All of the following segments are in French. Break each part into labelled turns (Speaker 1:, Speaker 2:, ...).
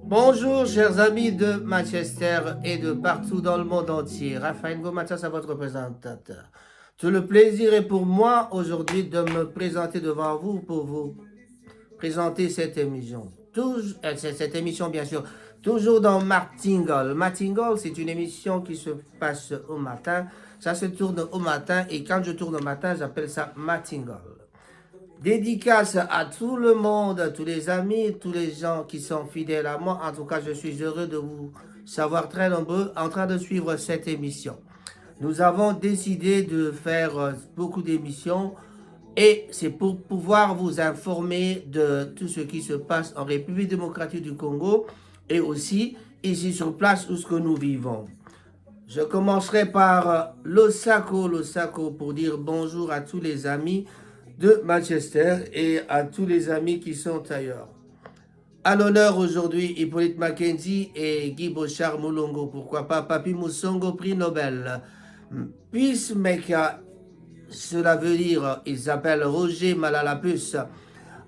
Speaker 1: Bonjour chers amis de Manchester et de partout dans le monde entier. Raphaël Gomatas à votre présentateur. Tout le plaisir est pour moi aujourd'hui de me présenter devant vous pour vous présenter cette émission. Cette émission bien sûr, toujours dans Martingale. Martingale, c'est une émission qui se passe au matin. Ça se tourne au matin et quand je tourne au matin, j'appelle ça Martingale. Dédicace à tout le monde, à tous les amis, tous les gens qui sont fidèles à moi. En tout cas, je suis heureux de vous savoir très nombreux en train de suivre cette émission. Nous avons décidé de faire beaucoup d'émissions et c'est pour pouvoir vous informer de tout ce qui se passe en République démocratique du Congo et aussi ici sur place où ce que nous vivons. Je commencerai par Losako pour dire bonjour à tous les amis de Manchester et à tous les amis qui sont ailleurs. À l'honneur aujourd'hui, Hippolyte Mackenzie et Guy Bochard Moulongo. Pourquoi pas Papi Moussongo, prix Nobel. Peacemaker, cela veut dire, il s'appelle Roger Malalapus.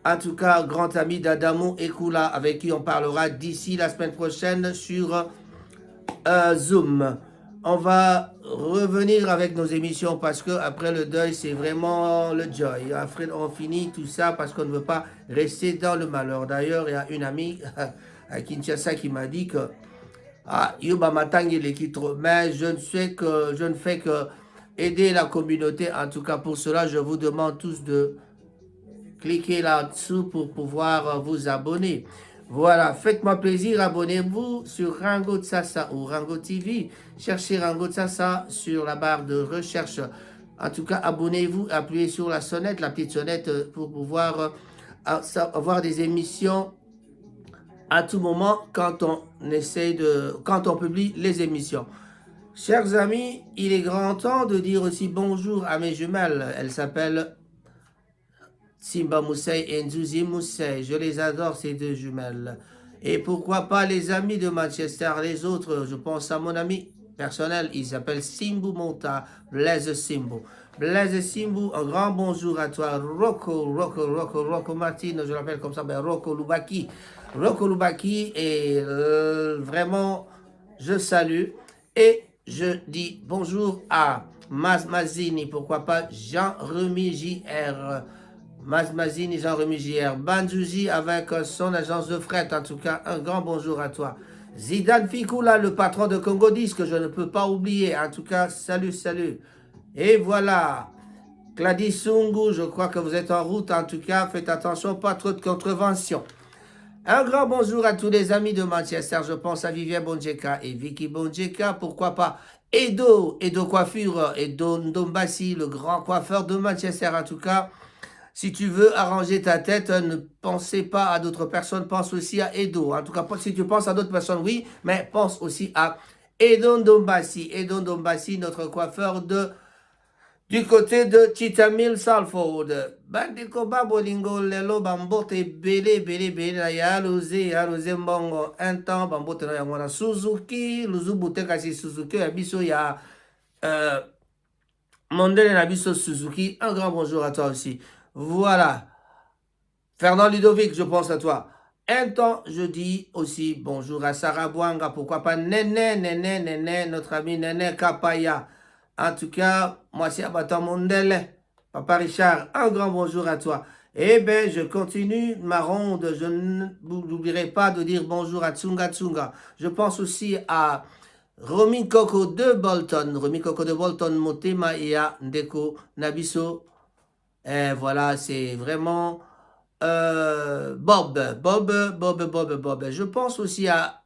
Speaker 1: En tout cas, grand ami d'Adamo Ekula, avec qui on parlera d'ici la semaine prochaine sur Zoom. On va revenir avec nos émissions parce que après le deuil, c'est vraiment le joy. Après, on finit tout ça parce qu'on ne veut pas rester dans le malheur. D'ailleurs, il y a une amie à Kinshasa qui m'a dit que Yuba Matangi l'équitre, mais je ne fais que aider la communauté. En tout cas, pour cela, je vous demande tous de cliquez là-dessous pour pouvoir vous abonner. Voilà, faites-moi plaisir, abonnez-vous sur Rango Tsasa ou Rango TV. Cherchez Rango Tsasa sur la barre de recherche. En tout cas, abonnez-vous, appuyez sur la sonnette, la petite sonnette pour pouvoir avoir des émissions à tout moment quand on publie les émissions. Chers amis, il est grand temps de dire aussi bonjour à mes jumelles. Elles s'appellent Simba Moussei et Nzuzi Moussei. Je les adore, ces deux jumelles. Et pourquoi pas les amis de Manchester, les autres. Je pense à mon ami personnel, il s'appelle Simbu Monta, Blaise Simbu. Blaise Simbu, un grand bonjour à toi. Rocco Martino, je l'appelle comme ça, ben Rocco Lubaki. Rocco Lubaki, et vraiment, je salue. Et je dis bonjour à Mazini, pourquoi pas Jean-Remy JR. Mazini, Jean-Remy JR. Banjouji avec son agence de fret. En tout cas, un grand bonjour à toi. Zidane Fikula, le patron de Congo Disque, je ne peux pas oublier. En tout cas, salut. Et voilà. Gladys Sungu, je crois que vous êtes en route. En tout cas, faites attention, pas trop de contraventions. Un grand bonjour à tous les amis de Manchester. Je pense à Vivien Bonjeka et Vicky Bonjeka. Pourquoi pas Edo Coiffure, Edo Ndombasi, le grand coiffeur de Manchester. En tout cas, si tu veux arranger ta tête, ne pensez pas à d'autres personnes, pense aussi à Edo. En tout cas, si tu penses à d'autres personnes, oui, mais pense aussi à Edo Ndombasi. Edo Ndombasi, notre coiffeur du côté de Chitamil Salford. Bandi koba bolingo lelo bambote bele na yaluze mbongo un temps bambote na yango na Suzuki luzubute kasi Suzuki ya biso ya Mondele na biso Suzuki. Un grand bonjour à toi aussi. Voilà. Fernand Ludovic, je pense à toi. Un temps, je dis aussi bonjour à Sarah Bouanga. Pourquoi pas Néné, notre ami Néné Kapaya. En tout cas, moi c'est Abata Mondele. Papa Richard, un grand bonjour à toi. Eh bien, je continue ma ronde. Je n'oublierai pas de dire bonjour à Tsunga Tsunga. Je pense aussi à Romy Coco de Bolton. Romy Coco de Bolton, Motema et à Ndeko Nabiso. Et voilà, c'est vraiment Bob. Je pense aussi à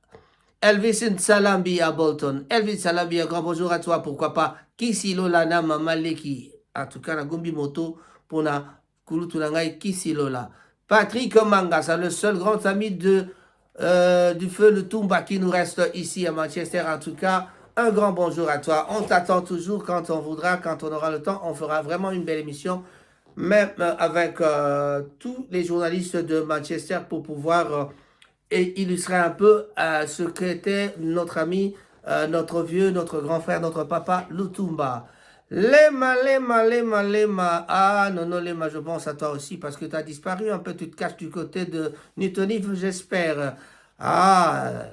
Speaker 1: Elvis Salambi à Bolton. Elvis Salambi, un grand bonjour à toi. Pourquoi pas Kisilo Lana Mamaleki. En tout cas, la Gumbi Moto pour la Kulutunangai Kisilola. Patrick Mangasa, le seul grand ami du feu de Tumba qui nous reste ici à Manchester. En tout cas, un grand bonjour à toi. On t'attend toujours quand on voudra, quand on aura le temps. On fera vraiment une belle émission, même avec tous les journalistes de Manchester pour pouvoir illustrer un peu ce qu'était notre ami, notre vieux, notre grand frère, notre papa Lutumba. Lema. Ah, non, Lema, je pense à toi aussi parce que tu as disparu un peu. Tu te caches du côté de Newtonif, j'espère. Ah,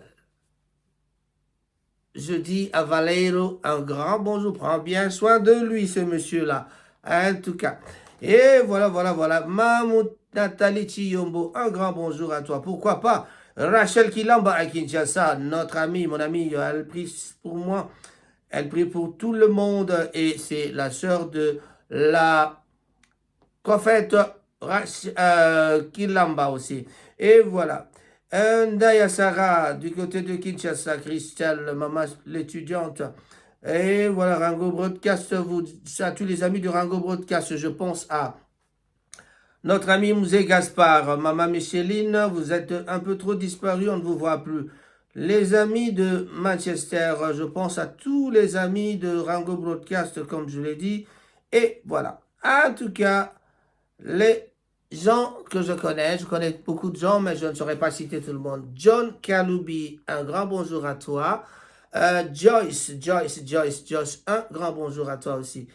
Speaker 1: je dis à Valero un grand bonjour. Prends bien soin de lui, ce monsieur-là. En tout cas. Et voilà, voilà, voilà. Mahmoud Nathalie Chiyombo, un grand bonjour à toi. Pourquoi pas Rachel Kilamba à Kinshasa, notre amie, mon amie, elle prie pour moi. Elle prie pour tout le monde et c'est la sœur de la prophète Kilamba aussi. Et voilà. Ndaya Sarah, du côté de Kinshasa, Christelle, maman l'étudiante. Et voilà, Rango Broadcast, vous, à tous les amis de Rango Broadcast, je pense à notre ami Mouzé Gaspard, maman Micheline, vous êtes un peu trop disparu, on ne vous voit plus. Les amis de Manchester, je pense à tous les amis de Rango Broadcast, comme je l'ai dit. Et voilà. En tout cas, les gens que je connais beaucoup de gens, mais je ne saurais pas citer tout le monde. John Kaloubi, un grand bonjour à toi. Joyce, un grand bonjour à toi aussi.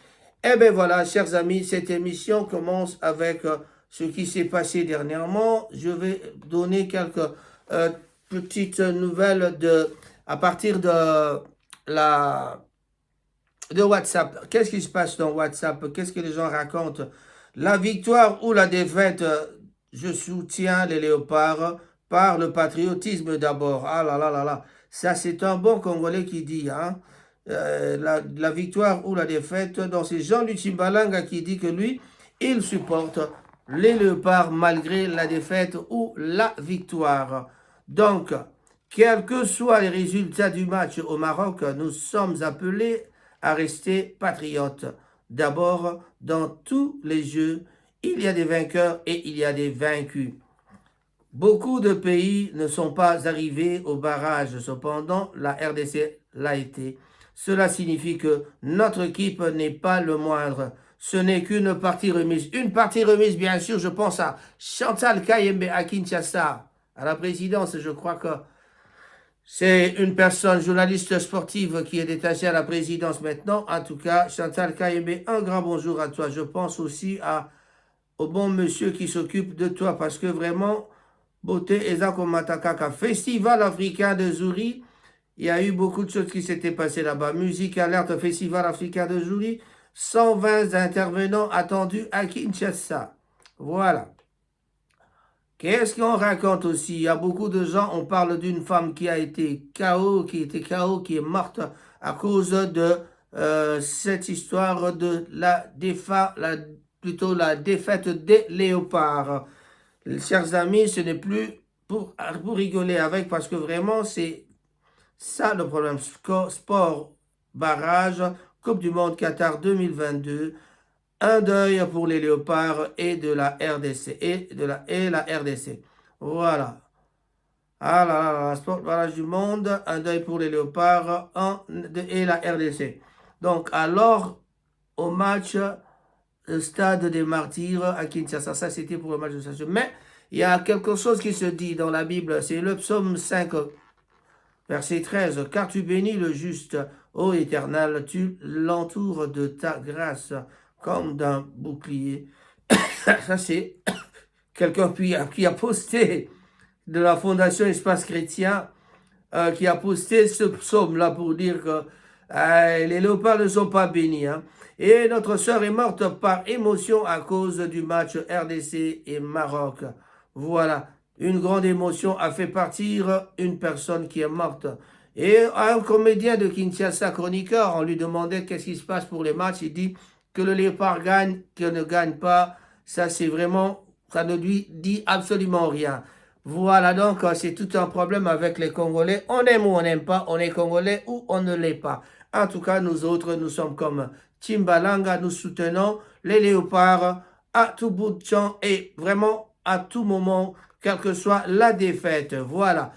Speaker 1: Eh bien voilà, chers amis, cette émission commence avec ce qui s'est passé dernièrement. Je vais donner quelques euh, petites nouvelles à partir de WhatsApp. Qu'est-ce qui se passe dans WhatsApp? Qu'est-ce que les gens racontent? La victoire ou la défaite? Je soutiens les léopards par le patriotisme d'abord. Ah là là là là. Ça, c'est un bon Congolais qui dit, hein. La victoire ou la défaite. Donc, c'est Jean Timbalanga qui dit que lui, il supporte les léopards malgré la défaite ou la victoire. Donc, quels que soient les résultats du match au Maroc, nous sommes appelés à rester patriotes. D'abord, dans tous les jeux, il y a des vainqueurs et il y a des vaincus. Beaucoup de pays ne sont pas arrivés au barrage, cependant la RDC l'a été. Cela signifie que notre équipe n'est pas le moindre. Ce n'est qu'une partie remise. Une partie remise, bien sûr, je pense à Chantal Kayembe à Kinshasa, à la présidence, je crois que c'est une personne, journaliste sportive, qui est détachée à la présidence maintenant. En tout cas, Chantal Kayembe, un grand bonjour à toi. Je pense aussi au bon monsieur qui s'occupe de toi parce que vraiment, Beauté Ezako Matakaka, Festival africain de Zouri, il y a eu beaucoup de choses qui s'étaient passées là-bas. Musique alerte, Festival africain de Zouri, 120 intervenants attendus à Kinshasa. Voilà. Qu'est-ce qu'on raconte aussi? Il y a beaucoup de gens, on parle d'une femme qui a été KO, qui est morte à cause de cette histoire de plutôt la défaite des léopards. Chers amis, ce n'est plus pour rigoler avec parce que vraiment c'est ça le problème. Sport, barrage, Coupe du Monde Qatar 2022. Un deuil pour les léopards et de la RDC. Et la RDC. Voilà. Ah là là là, sport barrage du monde, un deuil pour les léopards et la RDC. Donc, alors, au match, le stade des martyrs à Kinshasa, ça c'était pour le match de Kinshasa. Mais il y a quelque chose qui se dit dans la Bible, c'est le psaume 5, verset 13. Car tu bénis le juste, ô Éternel, tu l'entoures de ta grâce comme d'un bouclier. Ça, c'est quelqu'un qui a posté de la Fondation Espace Chrétien, qui a posté ce psaume-là pour dire que les léopards ne sont pas bénis. Hein. Et notre sœur est morte par émotion à cause du match RDC et Maroc. Voilà, une grande émotion a fait partir une personne qui est morte. Et un comédien de Kinshasa, chroniqueur, on lui demandait qu'est-ce qui se passe pour les matchs. Il dit que le léopard gagne, qu'il ne gagne pas. Ça, c'est vraiment, ça ne lui dit absolument rien. Voilà, donc c'est tout un problème avec les Congolais. On aime ou on n'aime pas, on est Congolais ou on ne l'est pas. En tout cas, nous autres, nous sommes comme Timbalanga, nous soutenons les léopards à tout bout de champ et vraiment à tout moment, quelle que soit la défaite. Voilà.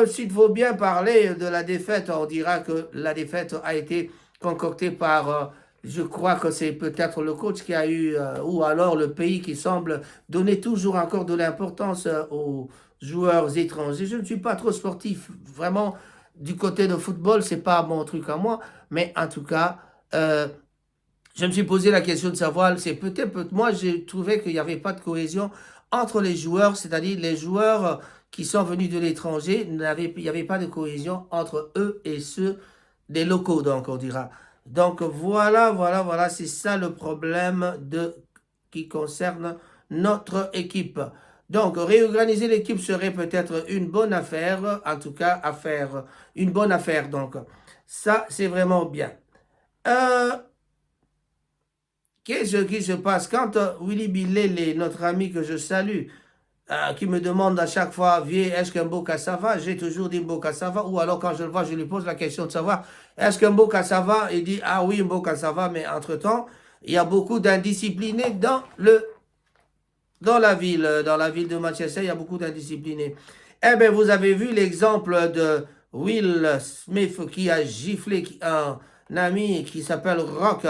Speaker 1: S'il faut bien parler de la défaite, on dira que la défaite a été concoctée par, je crois que c'est peut-être le coach qui a eu, ou alors le pays qui semble donner toujours encore de l'importance aux joueurs étrangers. Je ne suis pas trop sportif, vraiment, du côté de football, c'est pas mon truc à moi, mais en tout cas, je me suis posé la question de savoir, c'est peut-être, moi j'ai trouvé qu'il n'y avait pas de cohésion entre les joueurs, c'est-à-dire les joueurs qui sont venus de l'étranger, il n'y avait pas de cohésion entre eux et ceux des locaux, donc on dira. Donc voilà, c'est ça le problème qui concerne notre équipe. Donc réorganiser l'équipe serait peut-être une bonne affaire, en tout cas une bonne affaire. Donc ça c'est vraiment bien. Qu'est-ce qui se passe quand Willy Bilele, notre ami que je salue, qui me demande à chaque fois, vieux, est-ce qu'un beau cassava? J'ai toujours dit beau cassava, ou alors quand je le vois, je lui pose la question de savoir, est-ce qu'un beau cassava? Il dit, ah oui, un beau cassava, mais entre-temps, il y a beaucoup d'indisciplinés dans la ville de Manchester, il y a beaucoup d'indisciplinés. Eh bien, vous avez vu l'exemple de Will Smith qui a giflé un ami qui s'appelle Rock,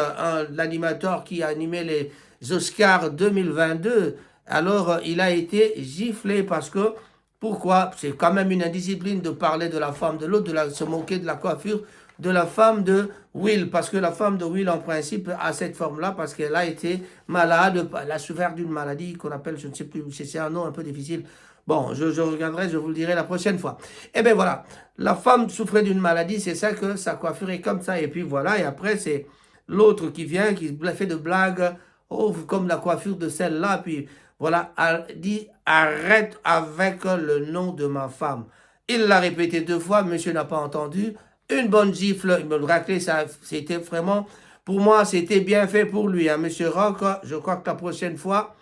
Speaker 1: l'animateur qui a animé les Oscars 2022. Alors, il a été giflé parce que, pourquoi? C'est quand même une indiscipline de parler de la femme de l'autre, de se moquer de la coiffure de la femme de Will, parce que la femme de Will, en principe, a cette forme-là, parce qu'elle a été malade, elle a souffert d'une maladie qu'on appelle, je ne sais plus, c'est un nom un peu difficile. Bon, je regarderai, je vous le dirai la prochaine fois. Eh bien voilà, la femme souffrait d'une maladie, c'est ça que sa coiffure est comme ça, et puis voilà, et après c'est l'autre qui vient, qui fait de blagues, oh, comme la coiffure de celle-là, puis voilà, elle dit, arrête avec le nom de ma femme. Il l'a répété 2 fois, monsieur n'a pas entendu, une bonne gifle, il me le raclait, ça, c'était vraiment, pour moi, c'était bien fait pour lui, hein, monsieur Rock, je crois que la prochaine fois,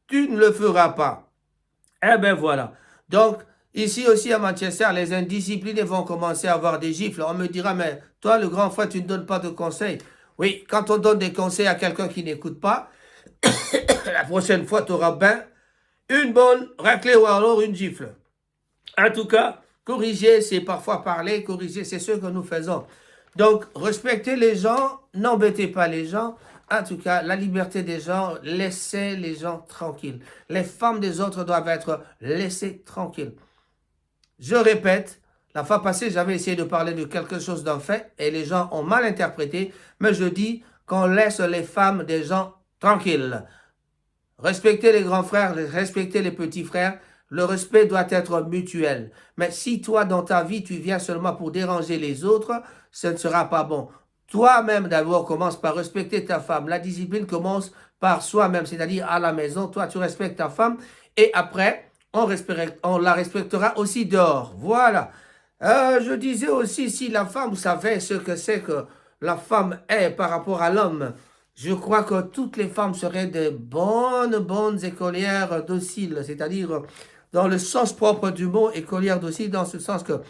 Speaker 1: tu ne le feras pas. Eh ben voilà. Donc, ici aussi à Manchester, les indisciplinés vont commencer à avoir des gifles. On me dira, mais toi, le grand frère, tu ne donnes pas de conseils. Oui, quand on donne des conseils à quelqu'un qui n'écoute pas, la prochaine fois, tu auras bien une bonne raclée ou alors une gifle. En tout cas, corriger, c'est parfois parler, corriger, c'est ce que nous faisons. Donc, respectez les gens, n'embêtez pas les gens. En tout cas, la liberté des gens, laissez les gens tranquilles. Les femmes des autres doivent être laissées tranquilles. Je répète, la fois passée, j'avais essayé de parler de quelque chose d'un fait et les gens ont mal interprété, mais je dis qu'on laisse les femmes des gens tranquilles. Respectez les grands frères, respectez les petits frères. Le respect doit être mutuel. Mais si toi, dans ta vie, tu viens seulement pour déranger les autres, ce ne sera pas bon. Toi-même, d'abord, commence par respecter ta femme. La discipline commence par soi-même, c'est-à-dire à la maison. Toi, tu respectes ta femme et après, on la respectera aussi dehors. Voilà. Je disais aussi, si la femme savait ce que c'est que la femme est par rapport à l'homme, je crois que toutes les femmes seraient de bonnes écolières dociles, c'est-à-dire dans le sens propre du mot, écolière docile, dans ce sens que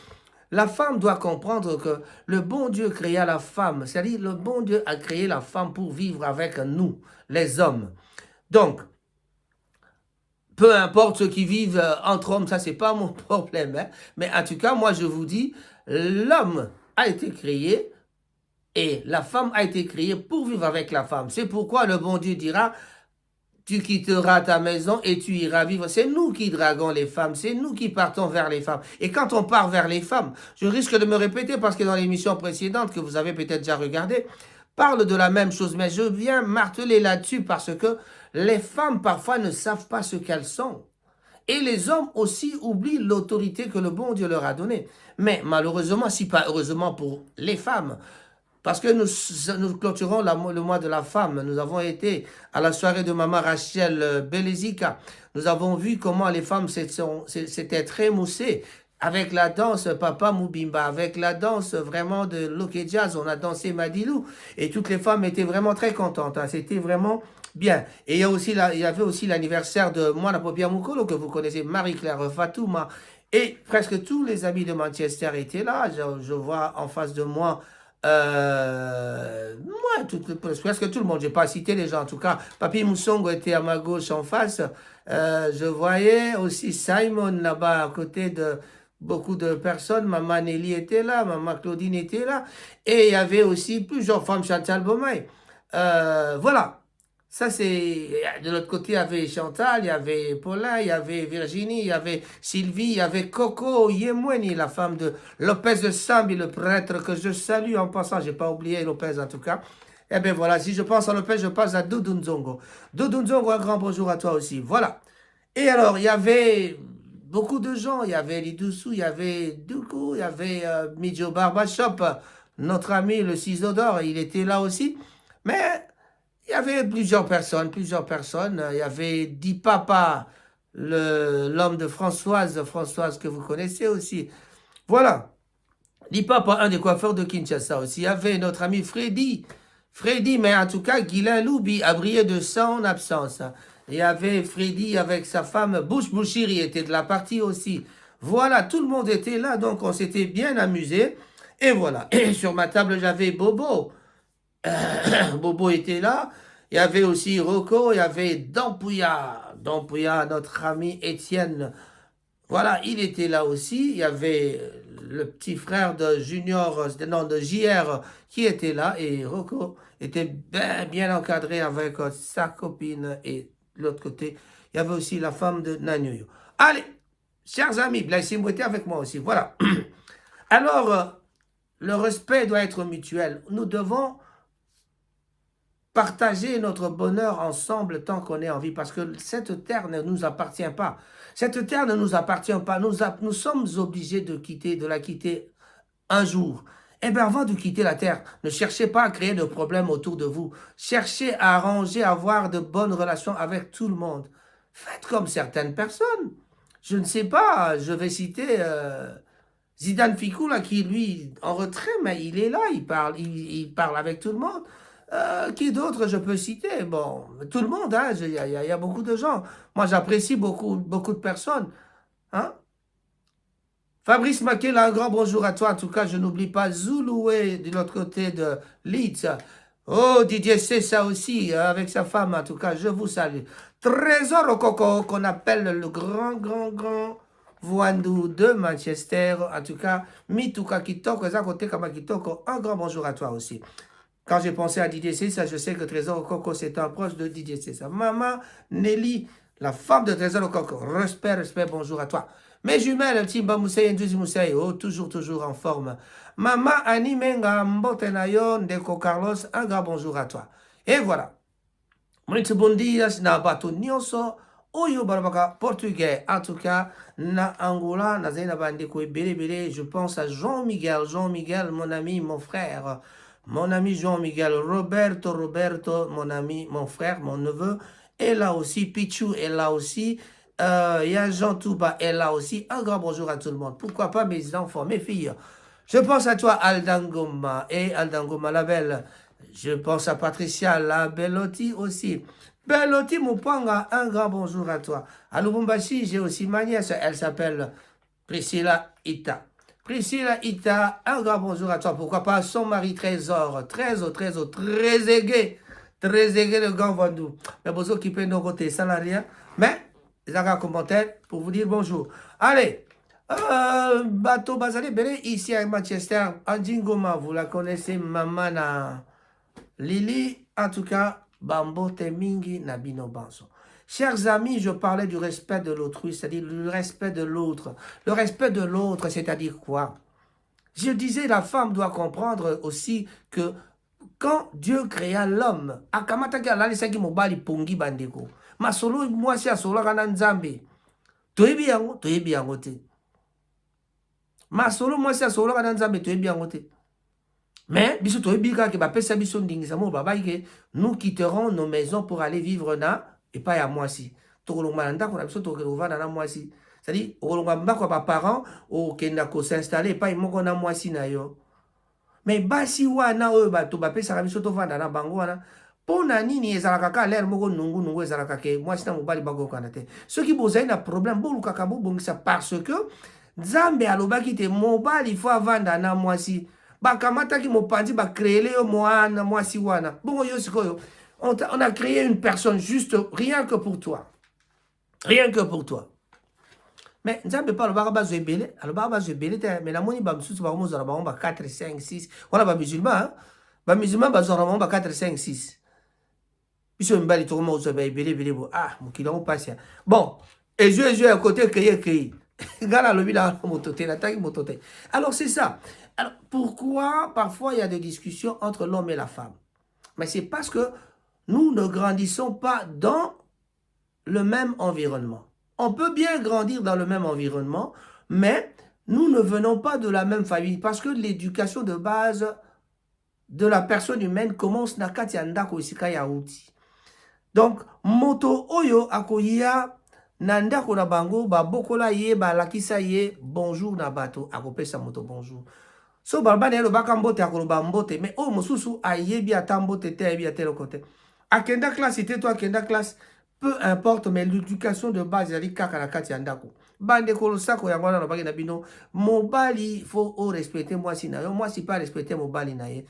Speaker 1: la femme doit comprendre que le bon Dieu créa la femme, c'est-à-dire le bon Dieu a créé la femme pour vivre avec nous, les hommes. Donc, peu importe ceux qui vivent entre hommes, ça c'est pas mon problème, hein, mais en tout cas, moi je vous dis, l'homme a été créé et la femme a été créée pour vivre avec la femme. C'est pourquoi le bon Dieu dira, tu quitteras ta maison et tu iras vivre. C'est nous qui draguons les femmes, c'est nous qui partons vers les femmes. Et quand on part vers les femmes, je risque de me répéter parce que dans l'émission précédente que vous avez peut-être déjà regardée, parle de la même chose, mais je viens marteler là-dessus parce que les femmes parfois ne savent pas ce qu'elles sont. Et les hommes aussi oublient l'autorité que le bon Dieu leur a donnée. Mais malheureusement, si pas heureusement pour les femmes, parce que nous clôturons le mois de la femme. Nous avons été à la soirée de Maman Rachel Belezika. Nous avons vu comment les femmes s'étaient très moussées avec la danse Papa Moubimba, avec la danse vraiment de Loke Jazz. On a dansé Madilou et toutes les femmes étaient vraiment très contentes. Hein. C'était vraiment bien. Et il y avait aussi l'anniversaire de Moana Popia Mukolo que vous connaissez, Marie-Claire Fatouma. Et presque tous les amis de Manchester étaient là. Je vois en face de moi presque tout le monde, je n'ai pas cité les gens en tout cas. Papi Moussongo était à ma gauche en face. Je voyais aussi Simon là-bas à côté de beaucoup de personnes. Maman Nelly était là, Maman Claudine était là. Et il y avait aussi plusieurs femmes, Chantal Beaumay. Voilà. Ça, c'est... De l'autre côté, il y avait Chantal, il y avait Paulin, il y avait Virginie, il y avait Sylvie, il y avait Coco Yemweni, la femme de Lopez de Sambi, le prêtre que je salue en passant. Je n'ai pas oublié Lopez en tout cas. Eh bien voilà, si je pense à Lopez, je pense à Doudou Nzongo. Doudou Nzongo, un grand bonjour à toi aussi. Voilà. Et alors, il y avait beaucoup de gens. Il y avait Lidoussou, il y avait Doukou, il y avait Midjo Barbershop, notre ami le ciseau d'or, il était là aussi. Mais il y avait plusieurs personnes, plusieurs personnes. Il y avait Di Papa, l'homme de Françoise, Françoise que vous connaissez aussi. Voilà. Di Papa, un des coiffeurs de Kinshasa aussi. Il y avait notre ami Freddy. Freddy, mais en tout cas, Guylain Loubi a brillé de son absence. Il y avait Freddy avec sa femme Bouche Bouchiri était de la partie aussi. Voilà, tout le monde était là, donc on s'était bien amusé. Et voilà. Et sur ma table, j'avais Bobo. Bobo était là. Il y avait aussi Rocco, il y avait Dampouya. Dampouya, notre ami Étienne. Voilà, il était là aussi. Il y avait le petit frère de Junior, non, de JR qui était là. Et Rocco était bien encadré avec sa copine. Et de l'autre côté, il y avait aussi la femme de Nanyuyo. Allez, chers amis, Blaise était avec moi aussi. Voilà. Alors, le respect doit être mutuel. Nous devons partager notre bonheur ensemble tant qu'on est en vie, parce que cette terre ne nous appartient pas. Cette terre ne nous appartient pas. Nous sommes obligés de la quitter un jour. Eh bien, avant de quitter la terre, ne cherchez pas à créer de problèmes autour de vous. Cherchez à arranger, à avoir de bonnes relations avec tout le monde. Faites comme certaines personnes. Je ne sais pas, je vais citer Zidane Ficou, là, qui, lui, en retrait, mais il est là, il parle avec tout le monde. Qui d'autre je peux citer? Bon, tout le monde, hein, il y a beaucoup de gens. Moi, j'apprécie beaucoup, beaucoup de personnes. Hein? Fabrice Makela, un grand bonjour à toi. En tout cas, je n'oublie pas Zouloué de l'autre côté de Leeds. Oh, Didier c'est ça aussi, avec sa femme. En tout cas, je vous salue. Trésor Okoko, qu'on appelle le grand Voandou de Manchester. En tout cas, Mituka Kitoko, Zakote Kamakitoko, un grand bonjour à toi aussi. Quand j'ai pensé à Didier ça, je sais que Trésor Okoko, c'est un proche de Didier ça. Maman Nelly, la femme de Trésor Okoko. Respect, bonjour à toi. Mes jumelles, Timba Moussaï, Ndouzi Moussaï, oh, toujours en forme. Maman Annie Menga, Mbotenayon, Deko Carlos, un grand bonjour à toi. Et voilà. Muito bom dia, na bato nyonso, oyo barabaka portugais. En tout cas, na Angola, na Zaina Bandeko Bele, je pense à Jean-Miguel, mon ami, mon frère. Mon ami Jean-Miguel, Roberto, mon ami, mon frère, mon neveu, est là aussi, Pichou est là aussi, il y a Jean Touba est là aussi. Un grand bonjour à tout le monde. Pourquoi pas mes enfants, mes filles. Je pense à toi, Aldangoma, et Aldangoma la belle. Je pense à Patricia, la Bellotti aussi. Bellotti Mupanga, un grand bonjour à toi. À Lubumbashi, j'ai aussi ma nièce, elle s'appelle Priscilla Ita. Priscilla Ita, un grand bonjour à toi. Pourquoi pas son mari Trésor, très aigué, le grand Vandou. Mais bonjour qui peut nous côté salarié. Mais, les un commentaire pour vous dire bonjour. Allez, Bateau Bazali Bélé, ici à Manchester, Andingoma, vous la connaissez, Mamana Lily, en tout cas, Bambo Temingi Nabino Banso. Chers amis, je parlais du respect de l'autrui, c'est-à-dire le respect de l'autre. Le respect de l'autre, c'est-à-dire quoi? Je disais, la femme doit comprendre aussi que quand Dieu créa l'homme, akamataki alalisaki mobali pongi bandeko. Masolo mwasi asolaka na nzambe. Toyebi yango te. Masolo mwasi asolaka na nzambe toyebi yango te. Mais biso toyebi kaka bapesa biso ndingisa mo babai ke nous quitterons nos maisons pour aller vivre na et pas à mwasi. Tokolongwa na ndako na biso tokovanda na mwasi. C'est-à-dire okolongwa mbako ya baparents okenda ko s'installer pas moko na mwasi na yo. Mais basi wana oyo bato bapesaka biso tovanda na bango wana pona nini ezalaka ka l'air moko nungu ezalaka ke mwasi na mobali bakokana te. Soki bozali na problème bolukaka bobongisa parce que Nzambe alobaki te mobali faut avanda na mwasi. Bakamataki mopanzi bakréele yo mwana mwasi wana. Bongo yo sikoyo on a créé une personne juste rien que pour toi. Rien que pour toi. Mais Nzambe pas alobaka bazo ebele, alobaka bazo ebele te mais la moni ba msusu ba mozo na ba 4 5 6. Wana ba musulman, hein? Ba musulman bazo na ba 4 5 6. Biso mbali to mo zo ba ebele bo ah mokila mo passe. Bon, et je à côté créer. Alors c'est ça. Alors pourquoi parfois il y a des discussions entre l'homme et la femme? Mais c'est parce que nous ne grandissons pas dans le même environnement. On peut bien grandir dans le même environnement, mais nous ne venons pas de la même famille parce que l'éducation de base de la personne humaine commence na kati ya ndako esika ya uti. Donc, moto oyo akoya na ndako na bango, babokola ye, balakisa ye, bonjour na bato, akopesa moto bonjour. So, balbani elo baka mbote akoloba mbote, mais oh, mosusu ayebi ata mbote te, ayebi ata côté. Akenda classe, ite toi akenda classe, peu importe, mais l'éducation de base, yali kaka na kati ya ndako. Bande kolosako ya wana na bagi na bino, mobali, faut respecter moi si na yo, moi si pas respecter mobali na ye.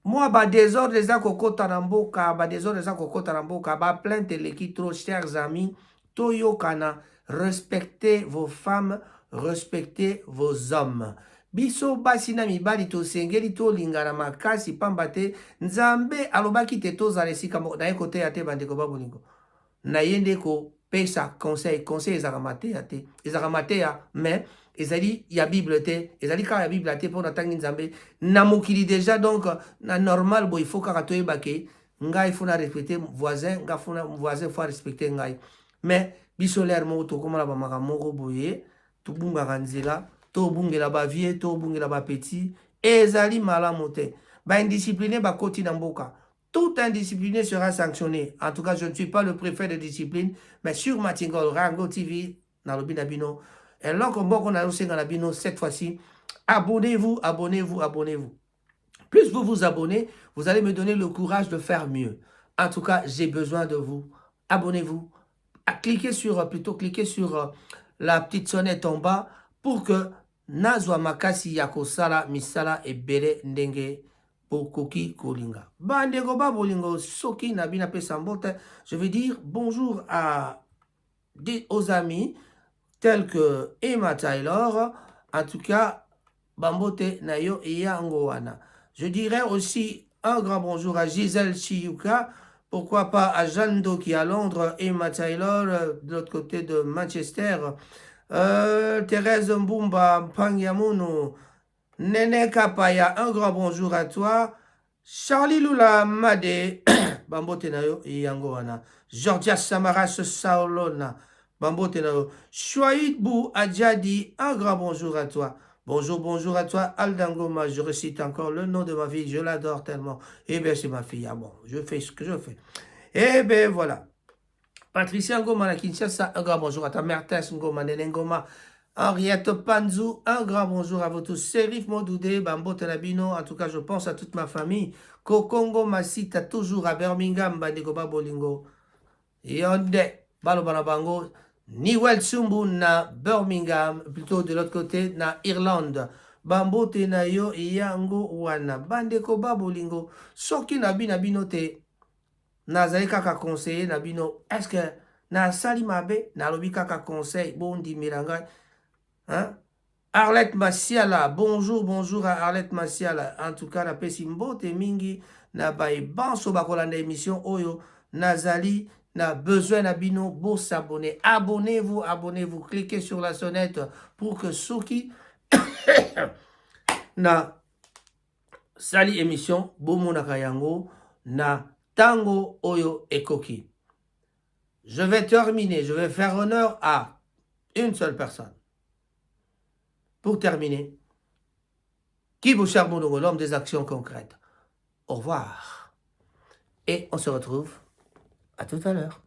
Speaker 1: Moi, ba désordre les akokota na mboka, ba désordre les akokota na mboka, ba plainte leki trop, chers amis, toyo kana, respectez vos femmes, respectez vos hommes. Biso basi na mibali to sengeli to lingana makasi pambate, nzambe alobaki te to zalesika mo, na ekote ya te bandeko babolingo. Na yende ko pesa conseil ezakamate ya te, ezakamate ya, mais ezali ya Bible te, ezali ka ya Bible te pona tangi nzambe na mokili déjà, donc na normal bo il faut kaka toyeba ke ngai faut na respecter voisin, nga faut na voisin faut respecter ngai, mais biso l'air mo to komala ba makamoko boye to bunga nzela to bungela ba vie to bungela ba petit ezali malamu te, ba indiscipliné ba koti na mboka. Tout indiscipliné sera sanctionné. En tout cas, je ne suis pas le préfet de discipline, mais sur Matingol, Rango TV, Nalobi Nabino, et là, comme on a aussi dans Nabino, cette fois-ci, abonnez-vous, abonnez-vous, abonnez-vous. Plus vous vous abonnez, vous allez me donner le courage de faire mieux. En tout cas, j'ai besoin de vous. Abonnez-vous. Cliquez sur la petite sonnette en bas pour que Nazwa Makasi Yakosala, Misala et Bere Ndenge Pokoki Kolinga. Bandego Babolingo Soki Nabina Pesambote. Je vais dire bonjour aux amis tels que Emma Taylor. En tout cas, Bambote Nayo et Yangoana. Je dirais aussi un grand bonjour à Gisèle Chiyuka. Pourquoi pas à Jeanne Do qui est à Londres, Emma Taylor de l'autre côté de Manchester. Thérèse Mbumba, Pangyamunu, Nene Kapaya, un grand bonjour à toi. Charlie Lula Made, Bambo Tenayo et Yangoana. Georgia Samaras Saolona, Bambo Tenayo. Chouaïd Bou Adjadi, un grand bonjour à toi. Bonjour, bonjour à toi, Aldangoma. Je récite encore le nom de ma fille, je l'adore tellement. Eh bien, c'est ma fille. Ah bon, je fais ce que je fais. Eh bien, voilà. Patricia Ngoma na Kinshasa, un grand bonjour à ta mère Tess Ngoma, Nene Ngoma, Henriette Panzou, un grand bonjour à vous tous. Serif Modoudé, Bambo Tenabino, en tout cas je pense à toute ma famille. Kokongo Masita, toujours à Birmingham, Bandegoba Bolingo. Yonde, Balo Banabango, Niwel Sumbu na Birmingham, plutôt de l'autre côté, na Irlande. Bambo Tenayo, Yango Wana, Bandegoba Bolingo, Soki Nabino te. Nazali kaka conseiller nabino, est-ce que na sali mabe na lobi kaka conseil bondi miranga, hein? Arlette Massiala, bonjour, bonjour à Arlette Massiala. En tout cas, la pesimbo te mingi na bae banso bakolanda émission oyo nazali na besoin nabino beau s'abonner. Abonnez-vous, abonnez-vous, cliquez sur la sonnette pour que Soki na sali émission bomo nakayango na Tango Oyo Ekoki. Je vais terminer, je vais faire honneur à une seule personne. Pour terminer, Kibo Charbonneau, l'homme des actions concrètes. Au revoir. Et on se retrouve à tout à l'heure.